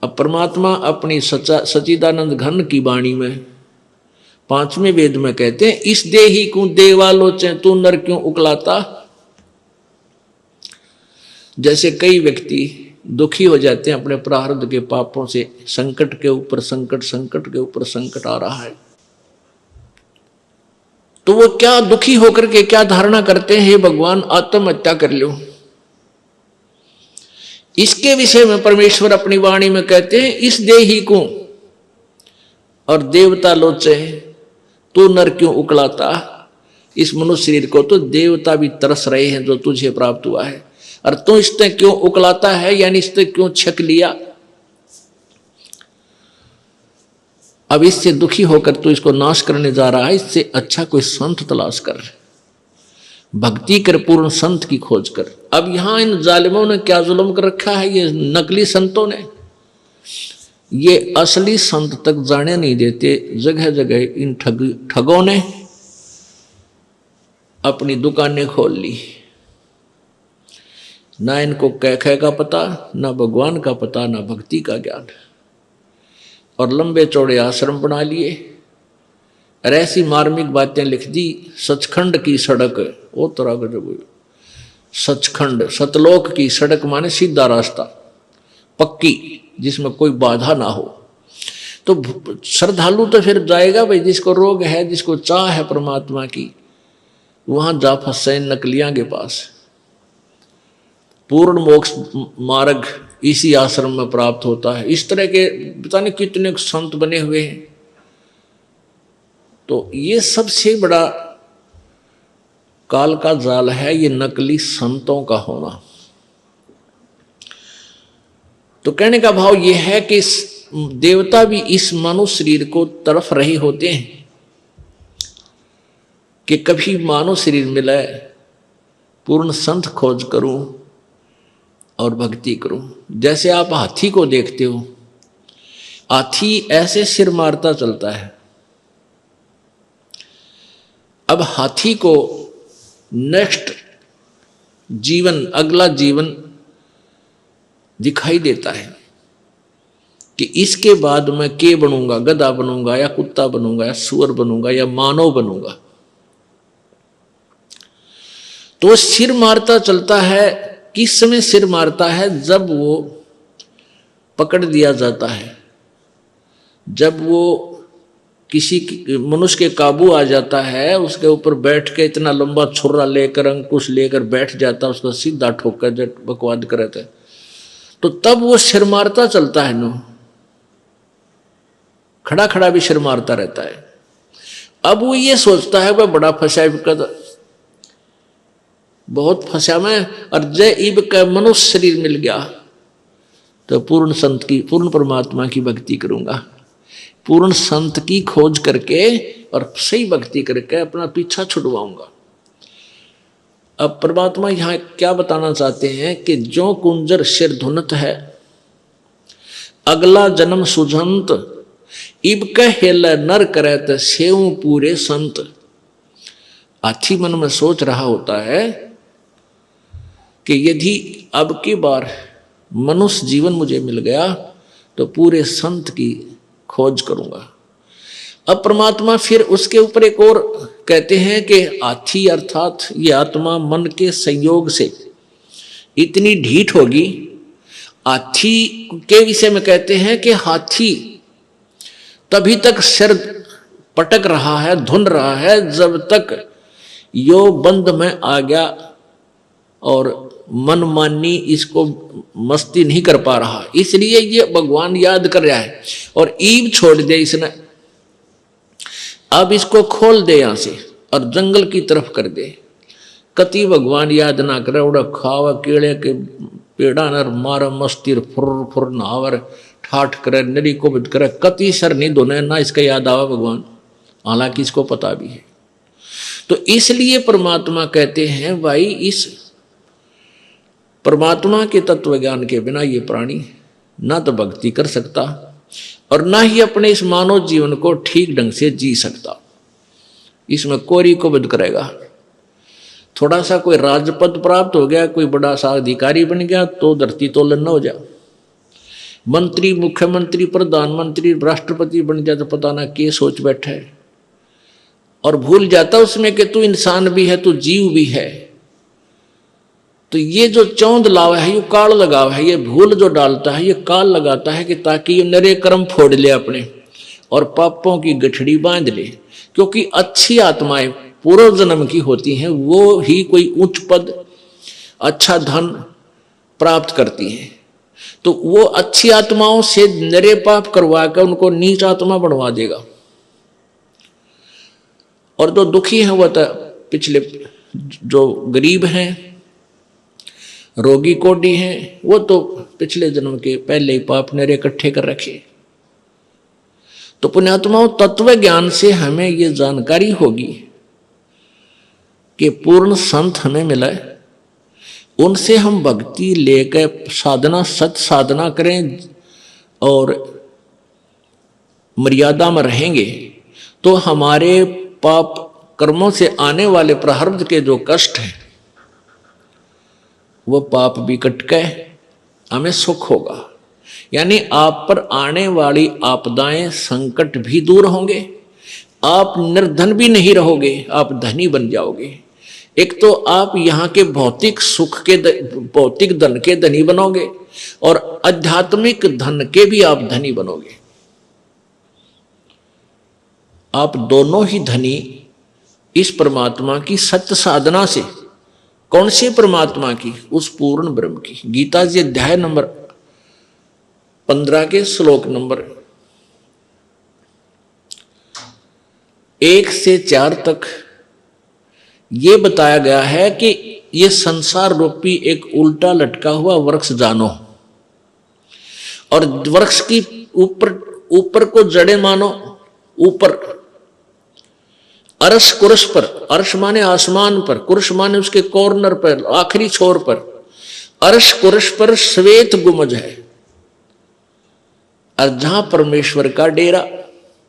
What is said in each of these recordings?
अब परमात्मा अपनी सच्चिदानंद घन की वाणी में 5वें वेद में कहते हैं, इस देही को देवालोचे तू नर क्यों उकलाता। जैसे कई व्यक्ति दुखी हो जाते हैं अपने प्रारब्ध के पापों से, संकट के ऊपर संकट, संकट के ऊपर संकट आ रहा है, तो वो क्या दुखी होकर के क्या धारणा करते हैं, हे भगवान आत्महत्या कर लो। इसके विषय में परमेश्वर अपनी वाणी में कहते हैं, इस देही को और देवता लोचे तू नर क्यों उकलाता। इस मनुष्य शरीर को तो देवता भी तरस रहे हैं जो तुझे प्राप्त हुआ है, और तू इससे क्यों उकलाता है, यानी इससे क्यों छक लिया। अब इससे दुखी होकर तू इसको नाश करने जा रहा है, इससे अच्छा कोई संत तलाश कर, भक्ति कर, पूर्ण संत की खोज कर। अब यहां इन जालिमों ने क्या जुल्म कर रखा है, ये नकली संतों ने, ये असली संत तक जाने नहीं देते। जगह जगह इन ठगों ने अपनी दुकानें खोल ली, ना इनको कह का पता, ना भगवान का पता, ना भक्ति का ज्ञान, और लंबे चौड़े आश्रम बना लिए और ऐसी मार्मिक बातें लिख दी। सचखंड की सड़क, वो तरह का जो सचखंड, सतलोक की सड़क माने सीधा रास्ता, पक्की, जिसमें कोई बाधा ना हो। तो श्रद्धालु तो फिर जाएगा भाई, जिसको रोग है, जिसको चाह है परमात्मा की, वहां जा फंसे नकलियां के पास। पूर्ण मोक्ष मार्ग इसी आश्रम में प्राप्त होता है। इस तरह के पता नहीं कितने संत बने हुए हैं। तो ये सबसे बड़ा काल का जाल है, ये नकली संतों का होना। तो कहने का भाव ये है कि देवता भी इस मानव शरीर को तरफ रहे होते हैं कि कभी मानव शरीर मिले, पूर्ण संत खोज करूं और भक्ति करूं। जैसे आप हाथी को देखते हो, हाथी ऐसे सिर मारता चलता है। अब हाथी को नेक्स्ट जीवन, अगला जीवन दिखाई देता है कि इसके बाद मैं के बनूंगा, गधा बनूंगा या कुत्ता बनूंगा या सुअर बनूंगा या मानव बनूंगा। तो सिर मारता चलता है। किस समय सिर मारता है? जब वो पकड़ दिया जाता है, जब वो किसी मनुष्य के काबू आ जाता है, उसके ऊपर बैठ के इतना लंबा छुरा लेकर, अंकुश लेकर बैठ जाता है, उसका सीधा ठोकर जट बकवाद करता है, तो तब वो सिर मारता चलता है। नो खड़ा खड़ा भी सिर मारता रहता है। अब वो ये सोचता है वह बड़ा फंसा, बहुत फंसा मैं, और जय इब का मनुष्य शरीर मिल गया तो पूर्ण संत की, पूर्ण परमात्मा की भक्ति करूंगा। पूर्ण संत की खोज करके और सही भक्ति करके अपना पीछा छुड़वाऊंगा। अब परमात्मा यहां क्या बताना चाहते हैं कि जो कुंजर सिर धुनत है, अगला जन्म सुझंत, इब कहेल नर करत सेव पूरे संत। हाथी मन में सोच रहा होता है कि यदि अब की बार मनुष्य जीवन मुझे मिल गया तो पूरे संत की खोज करूंगा। अब परमात्मा फिर उसके ऊपर एक और कहते हैं कि हाथी अर्थात ये आत्मा मन के संयोग से इतनी ढीठ होगी। हाथी के विषय में कहते हैं कि हाथी तभी तक सिर पटक रहा है, धुन रहा है, जब तक यो बंद में आ गया और मनमानी इसको मस्ती नहीं कर पा रहा, इसलिए ये भगवान याद कर रहा है और ईब छोड़ दे इसने। अब इसको खोल दे यहां से और जंगल की तरफ कर दे। कति भगवान याद ना करे, उड़ा खावा केड़े के पेड़ा नर मार मस्ती फुर फुर नावर ठाठ करे, नरी को बिद करे, कति सर नहीं दोने ना इसका याद आवा भगवान, हालांकि इसको पता भी है। तो इसलिए परमात्मा कहते हैं भाई इस परमात्मा के तत्व ज्ञान के बिना ये प्राणी ना तो भक्ति कर सकता और ना ही अपने इस मानव जीवन को ठीक ढंग से जी सकता। इसमें कोरी को बद करेगा। थोड़ा सा कोई राजपद प्राप्त हो गया, कोई बड़ा सा अधिकारी बन गया तो धरती तोलन न हो जा। मंत्री, मुख्यमंत्री, प्रधानमंत्री, राष्ट्रपति बन जाए तो पता ना क्या सोच बैठा है, और भूल जाता उसमें कि तू इंसान भी है, तू जीव भी है। तो ये जो चौंध लावा है, ये काल लगावा है, ये भूल जो डालता है, ये काल लगाता है कि ताकि ये नरे कर्म फोड़ ले अपने और पापों की गठड़ी बांध ले। क्योंकि अच्छी आत्माएं पूर्व जन्म की होती हैं, वो ही कोई उच्च पद, अच्छा धन प्राप्त करती हैं। तो वो अच्छी आत्माओं से नरे पाप करवा कर उनको नीच आत्मा बनवा देगा। और जो दुखी हैं, वह तो पिछले जो गरीब हैं, रोगी कोडी हैं, वो तो पिछले जन्म के पहले ही पाप नरे इकट्ठे कर रखे। तो पुण्यात्माओं, तत्व ज्ञान से हमें ये जानकारी होगी कि पूर्ण संत हमें मिला है, उनसे हम भक्ति लेकर साधना, सत साधना करें और मर्यादा में रहेंगे तो हमारे पाप कर्मों से आने वाले प्रारब्ध के जो कष्ट हैं वो पाप भी कट के हमें सुख होगा। यानी आप पर आने वाली आपदाएं, संकट भी दूर होंगे, आप निर्धन भी नहीं रहोगे, आप धनी बन जाओगे। एक तो आप यहाँ के भौतिक सुख के, भौतिक धन के धनी बनोगे और आध्यात्मिक धन के भी आप धनी बनोगे। आप दोनों ही धनी इस परमात्मा की सत्य साधना से। कौन से परमात्मा की? उस पूर्ण ब्रह्म की। गीता जी अध्याय नंबर 15 के श्लोक नंबर 1 से 4 तक ये बताया गया है कि ये संसार रूपी एक उल्टा लटका हुआ वृक्ष जानो, और वृक्ष की ऊपर को जड़े मानो, ऊपर अर्श कुर्श पर, अर्श माने आसमान पर, कुर्श माने उसके कॉर्नर पर, आखिरी छोर पर, अर्श कुर्श पर श्वेत गुमज है। और जहां परमेश्वर का डेरा,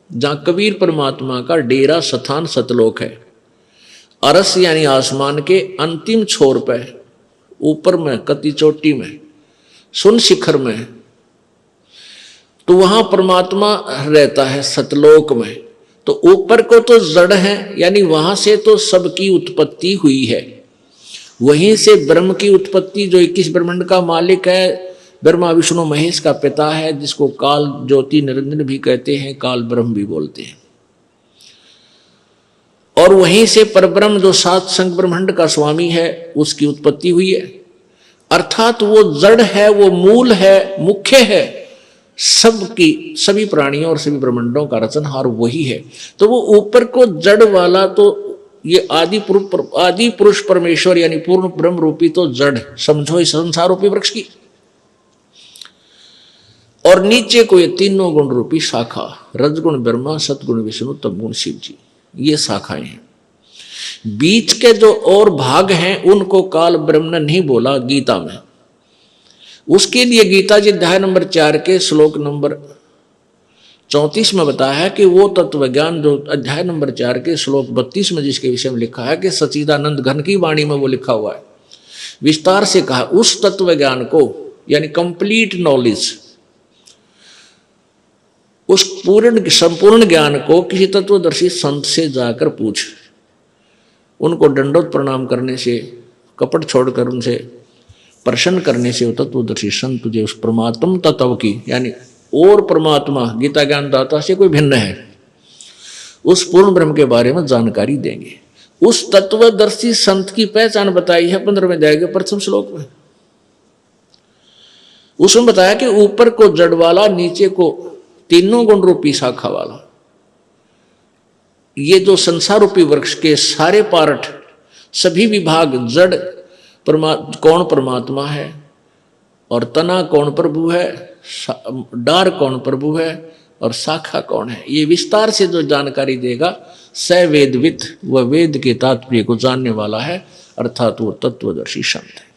जहां कबीर परमात्मा का डेरा स्थान सतलोक है, अरस यानी आसमान के अंतिम छोर पर, ऊपर में, कति चोटी में, सुन शिखर में, तो वहां परमात्मा रहता है सतलोक में। तो ऊपर को तो जड़ है, यानी वहां से तो सबकी उत्पत्ति हुई है, वहीं से ब्रह्म की उत्पत्ति, जो 21 ब्रह्मांड का मालिक है, ब्रह्मा विष्णु महेश का पिता है, जिसको काल ज्योति निरंजन भी कहते हैं, काल ब्रह्म भी बोलते हैं। और वहीं से परब्रह्म जो 7 संग ब्रह्मांड का स्वामी है, उसकी उत्पत्ति हुई है। अर्थात वो जड़ है, वो मूल है, मुख्य है, सबकी, सभी प्राणियों और सभी ब्रह्मांडों का रचनहार वही है। तो वो ऊपर को जड़ वाला, तो ये आदि पुरुष परमेश्वर यानी पूर्ण ब्रह्म रूपी तो जड़ समझो इस संसार रूपी वृक्ष की, और नीचे को ये तीनों गुण रूपी शाखा, रजगुण ब्रह्मा, सतगुण विष्णु, तमगुण शिव जी, ये शाखाएं हैं। बीच के जो और भाग हैं उनको काल ब्रह्म ने नहीं बोला गीता में। उसके लिए गीता जी अध्याय नंबर 4 के श्लोक नंबर 34 में बताया है कि वो तत्व ज्ञान जो अध्याय नंबर 4 के श्लोक 32 में जिसके विषय में लिखा है कि सच्चिदानंद घन की वाणी में वो लिखा हुआ है, विस्तार से कहा, उस तत्व ज्ञान को यानी कंप्लीट नॉलेज, उस पूर्ण संपूर्ण ज्ञान को किसी तत्वदर्शी संत से जाकर पूछ। उनको दंडोत प्रणाम करने से, कपट छोड़कर उनसे प्रसन्न करने से वो तत्वदर्शी संत तुझे उस परमात्म तत्व की, यानी और परमात्मा गीता ज्ञान दाता से कोई भिन्न है, उस पूर्ण ब्रह्म के बारे में जानकारी देंगे। उस तत्वदर्शी संत की पहचान बताई है 15वें अध्याय के प्रथम श्लोक में। उसमें बताया कि ऊपर को जड़ वाला, नीचे को तीनों गुण रूपी शाखा वाला, ये जो संसार रूपी वृक्ष के सारे पार्ट, सभी विभाग, जड़ कौन परमात्मा है, और तना कौन प्रभु है, डार कौन प्रभु है, और शाखा कौन है, ये विस्तार से जो जानकारी देगा स वेदविद, वह वेद के तात्पर्य को जानने वाला है, अर्थात वो तत्वदर्शी संत है।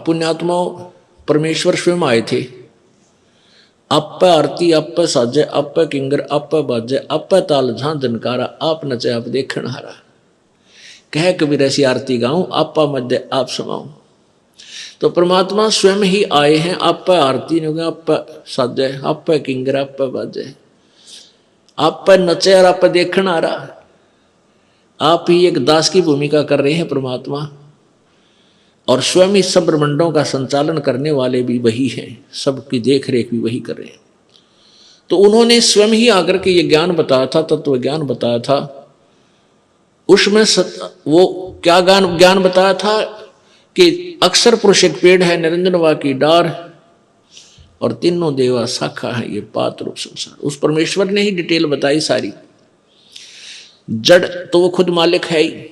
पुण्यात्माओं, परमेश्वर स्वयं आए थे, आप आरती, आप साजे, आप किंगर, आप बाजे, आप ताल झां जनकारा, आप नचे आप देखण हारा। कह कबीर ऐसी आरती गाऊं, आपा मध्य आप समाऊं। तो परमात्मा स्वयं ही आए हैं, आपा आरती नहीं होगी, आपा साजे, आपा किंगर, आपा बाजे, आपा नचे और आपा देखण आ रहा। आप ही एक दास की भूमिका कर रहे हैं परमात्मा, और स्वयं ही सब ब्रह्मांडों का संचालन करने वाले भी वही हैं, सबकी देख रेख भी वही कर रहे हैं। तो उन्होंने स्वयं ही आकर के ये ज्ञान बताया था, तत्व ज्ञान बताया था। उसमें वो क्या ज्ञान बताया था कि अक्षर पुरुष एक पेड़ है, निरंजनवा की डार, और तीनों देवा शाखा है, ये पात रूप संसार। उस परमेश्वर ने ही डिटेल बताई सारी। जड़ तो वो खुद मालिक है ही,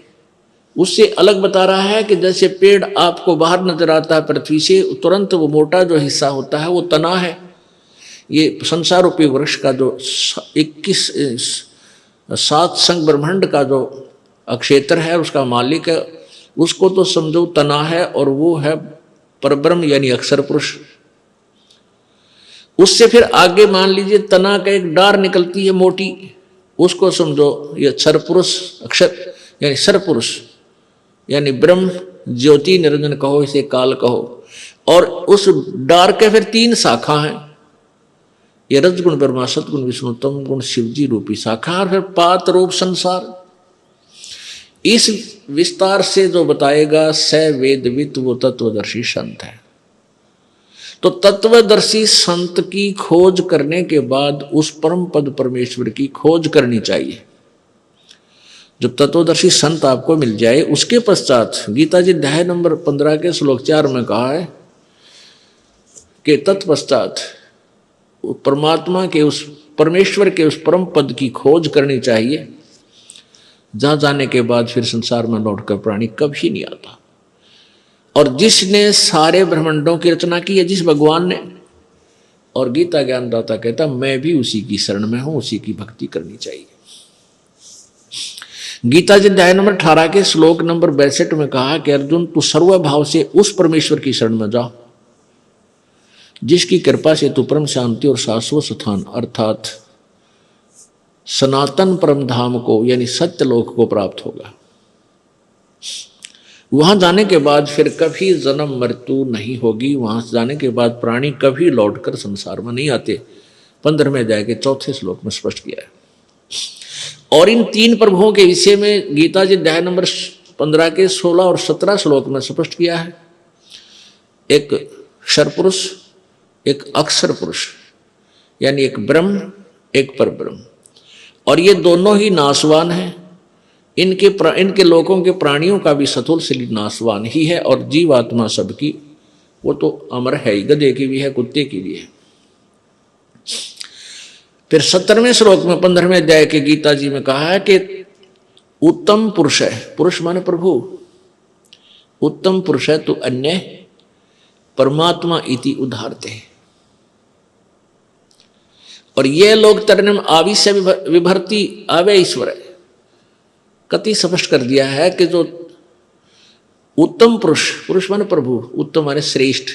उससे अलग बता रहा है कि जैसे पेड़ आपको बाहर नजर आता है पृथ्वी से, तुरंत वो मोटा जो हिस्सा होता है वो तना है। ये संसार रूपी वृक्ष का जो 7 संग ब्रह्मांड का जो अक्षेत्र है, उसका मालिक है, उसको तो समझो तना है, और वो है परब्रह्म यानी अक्षर पुरुष। उससे फिर आगे मान लीजिए तना का एक डार निकलती है मोटी, उसको समझो ये अक्षर पुरुष, अक्षर यानी सर पुरुष यानी ब्रह्म ज्योति निरंजन कहो, इसे काल कहो। और उस डार के फिर 3 शाखा हैं, ये रजगुण ब्रह्मा, सतगुण विष्णु, तम गुण शिवजी रूपी शाखा, और फिर पात रूप संसार। इस विस्तार से जो बताएगा स वेदवित, वो तत्वदर्शी संत है। तो तत्वदर्शी संत की खोज करने के बाद उस परम पद परमेश्वर की खोज करनी चाहिए। जब तत्वदर्शी संत आपको मिल जाए, उसके पश्चात गीता जी अध्याय नंबर 15 के श्लोक 4 में कहा है कि तत्पश्चात परमात्मा के, उस परमेश्वर के उस परम पद की खोज करनी चाहिए, जहां जाने के बाद फिर संसार में लौटकर प्राणी कभी नहीं आता। और जिसने सारे ब्रह्मांडों की रचना की है, जिस भगवान ने, और गीता ज्ञानदाता कहता मैं भी उसी की शरण में हूं, उसी की भक्ति करनी चाहिए। गीता जी अध्याय नंबर 18 के श्लोक नंबर 62 में कहा कि अर्जुन तू सर्वभाव से उस परमेश्वर की शरण में जा, जिसकी कृपा से तू परम शांति और शाश्वत स्थान अर्थात सनातन परम धाम को यानी सत्यलोक को प्राप्त होगा। वहां जाने के बाद फिर कभी जन्म मृत्यु नहीं होगी। वहां जाने के बाद प्राणी कभी लौटकर संसार में नहीं आते। 15वें अध्याय के 4थे श्लोक में स्पष्ट किया है। और इन 3 प्रभुओं के विषय में गीता जी अध्याय नंबर 15 के 16 और 17 श्लोक में स्पष्ट किया है। एक क्षर पुरुष, एक अक्षर पुरुष, यानी एक ब्रह्म, एक परब्रह्म, और ये दोनों ही नाशवान हैं। इनके लोगों के प्राणियों का भी सतुल शरीर नाशवान ही है, और जीवात्मा सबकी वो तो अमर है ही, गधे की भी है, कुत्ते की भी है। फिर 17वें श्लोक में 15वें अध्याय के गीता जी में कहा है कि उत्तम पुरुष है, पुरुष माने प्रभु, उत्तम पुरुष है तो अन्य परमात्मा इति उदाहरते। और ये लोग तरनम आविश्य विभर्ति आवे ईश्वर है, कति स्पष्ट कर दिया है कि जो उत्तम पुरुष, पुरुष माने प्रभु, उत्तम माने श्रेष्ठ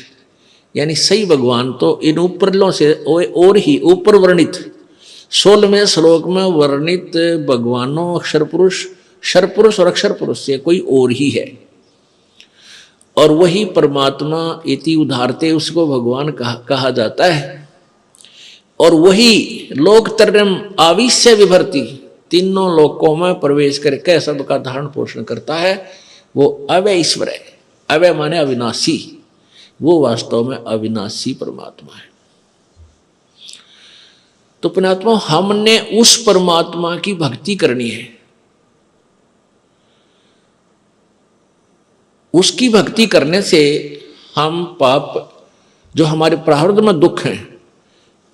यानी सही भगवान, तो इन ऊपरलों से और ही ऊपर वर्णित 16वें श्लोक में वर्णित भगवानों अक्षर पुरुष, क्षर पुरुष और अक्षर पुरुष से कोई और ही है, और वही परमात्मा इति उदाहरते उसको भगवान कहा जाता है। और वही लोक तरम आविश्य विभर्ति, तीनों लोकों में प्रवेश करके सबका धारण पोषण करता है, वो अवय ईश्वर है। अवय माने अविनाशी, वो वास्तव में अविनाशी परमात्मा है। तो पुण्यात्मा हमने उस परमात्मा की भक्ति करनी है। उसकी भक्ति करने से हम पाप जो हमारे प्रारब्ध में दुख हैं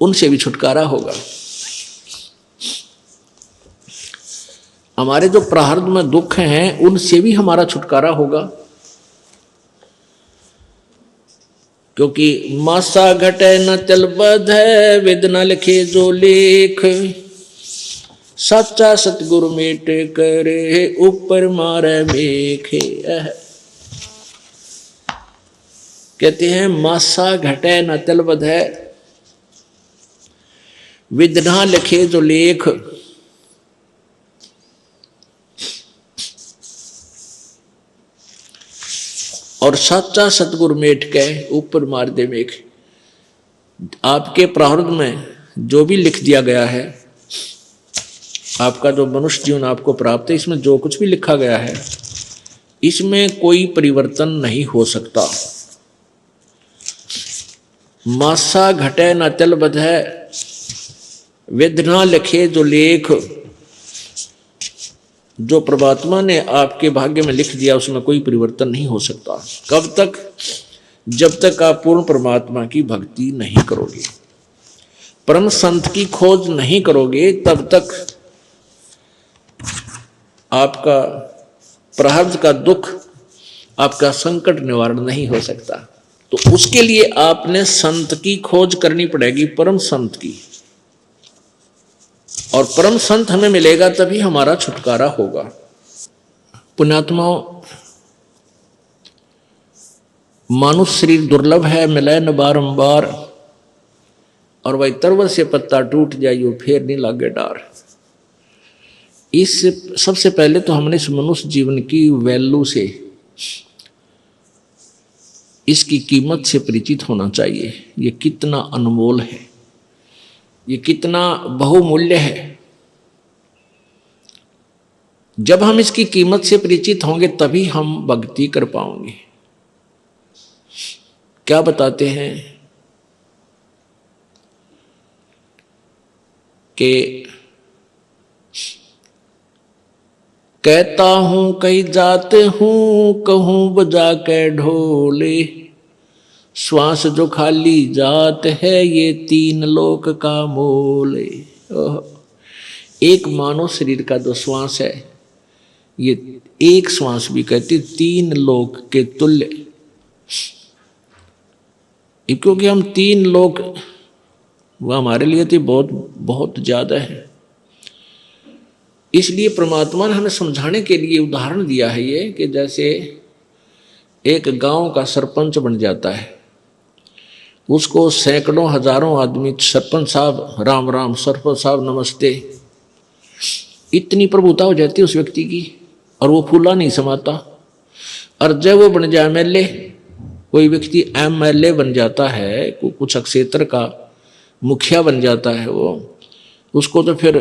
उनसे भी छुटकारा होगा। हमारे जो प्रारब्ध में दुख हैं उनसे भी हमारा छुटकारा होगा, क्योंकि मासा घटे न चल बधे, वेद न लिखे जो लेख, सच्चा सतगुरु मेट करे ऊपर मारे मेखे। कहते हैं मासा घटे न चल बधे, वेद न लिखे जो लेख, और सच्चा सतगुरु मेट के ऊपर मार दे मेघ। आपके प्रारब्ध में जो भी लिख दिया गया है, आपका जो मनुष्य जीवन आपको प्राप्त है, इसमें जो कुछ भी लिखा गया है, इसमें कोई परिवर्तन नहीं हो सकता। मासा घटे न तल बधै, वेदना लिखे जो लेख। जो परमात्मा ने आपके भाग्य में लिख दिया उसमें कोई परिवर्तन नहीं हो सकता। कब तक? जब तक आप पूर्ण परमात्मा की भक्ति नहीं करोगे, परम संत की खोज नहीं करोगे, तब तक आपका प्रारब्ध का दुख, आपका संकट निवारण नहीं हो सकता। तो उसके लिए आपने संत की खोज करनी पड़ेगी, परम संत की। और परम संत हमें मिलेगा तभी हमारा छुटकारा होगा। पुण्यात्माओं, मानुष शरीर दुर्लभ है, मिले न बारंबार, और वही तरवर से पत्ता टूट जाइयो फिर नहीं लागे डार। इस सबसे पहले तो हमने इस मनुष्य जीवन की वैल्यू से, इसकी कीमत से परिचित होना चाहिए। ये कितना अनमोल है, ये कितना बहुमूल्य है। जब हम इसकी कीमत से परिचित होंगे तभी हम भक्ति कर पाएंगे। क्या बताते हैं कि कहता हूं कई जात हूं, कहूं बजा के ढोले, श्वास जो खाली जात है ये 3 लोक का मोले। एक मानव शरीर का जो श्वास है, ये एक श्वास भी कहते 3 लोक के तुल्य। क्योंकि हम 3 लोक, वह हमारे लिए तो बहुत बहुत ज्यादा है। इसलिए परमात्मा ने हमें समझाने के लिए उदाहरण दिया है ये, कि जैसे एक गांव का सरपंच बन जाता है, उसको सैकड़ों हजारों आदमी, सरपंच साहब राम राम, सरपंच साहब नमस्ते, इतनी प्रभुता हो जाती है उस व्यक्ति की, और वो फूला नहीं समाता। और जब वो बन जाए एमएलए, कोई व्यक्ति एमएलए बन जाता है, कुछ क्षेत्र का मुखिया बन जाता है वो, उसको तो फिर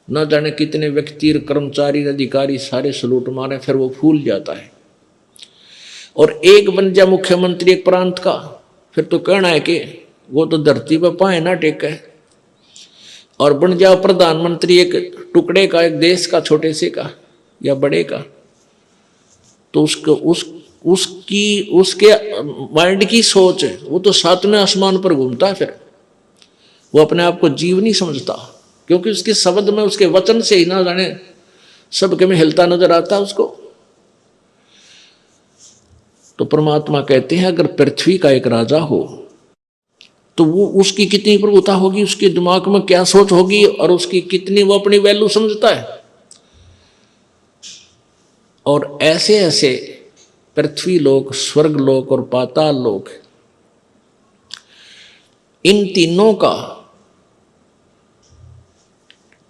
न जाने कितने व्यक्ति, कर्मचारी, अधिकारी सारे सलूट मारे, फिर वो फूल जाता है। और एक बन जाए मुख्यमंत्री एक प्रांत का, फिर तो कहना है कि वो तो धरती पर पाए ना टेके। और बन जाओ प्रधानमंत्री एक टुकड़े का, एक देश का, छोटे से का या बड़े का, तो उसके माइंड की सोच है, वो तो 7वें आसमान पर घूमता है। फिर वो अपने आप को जीव नहीं समझता, क्योंकि उसके शब्द में, उसके वचन से ही ना जाने सबके में हिलता नजर आता है उसको। तो परमात्मा कहते हैं अगर पृथ्वी का एक राजा हो तो वो, उसकी कितनी प्रभुता होगी, उसके दिमाग में क्या सोच होगी, और उसकी कितनी वो अपनी वैल्यू समझता है। और ऐसे ऐसे पृथ्वी लोक, स्वर्ग लोक और पाताल लोक, इन तीनों का,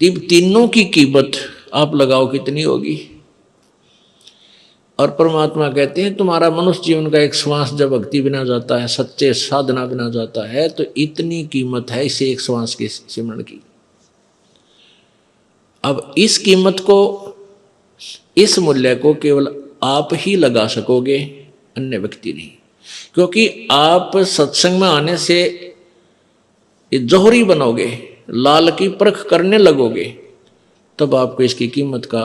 तीनों की कीमत आप लगाओ कितनी होगी। और परमात्मा कहते हैं तुम्हारा मनुष्य जीवन का एक श्वास जब भक्ति बिना जाता है, सच्चे साधना बिना जाता है, तो इतनी कीमत है इसे एक श्वास के सिमरण की। अब इस कीमत को, इस मूल्य को केवल आप ही लगा सकोगे, अन्य व्यक्ति नहीं। क्योंकि आप सत्संग में आने से जौहरी बनोगे, लाल की परख करने लगोगे, तब आपको इसकी कीमत का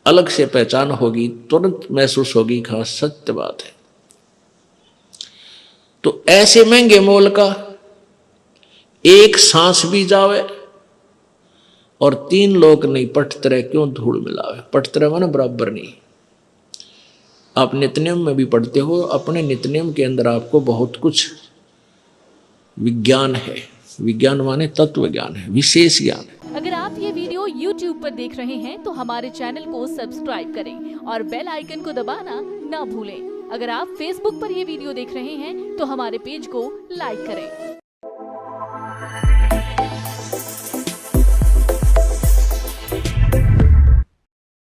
अलग से पहचान होगी, तुरंत महसूस होगी। खास सत्य बात है। तो ऐसे महंगे मोल का एक सांस भी जावे और 3 लोक नहीं पटतरे क्यों धूल मिलावे। पटतरे माने बराबर नहीं। आप नित्यनियम में भी पढ़ते हो, अपने नित्यनियम के अंदर आपको बहुत कुछ विज्ञान है। विज्ञान माने तत्व ज्ञान है, विशेष ज्ञान है। अगर आप ये वीडियो YouTube पर देख रहे हैं तो हमारे चैनल को सब्सक्राइब करें और बेल आइकन को दबाना ना भूलें। अगर आप Facebook पर ये वीडियो देख रहे हैं तो हमारे पेज को लाइक करें।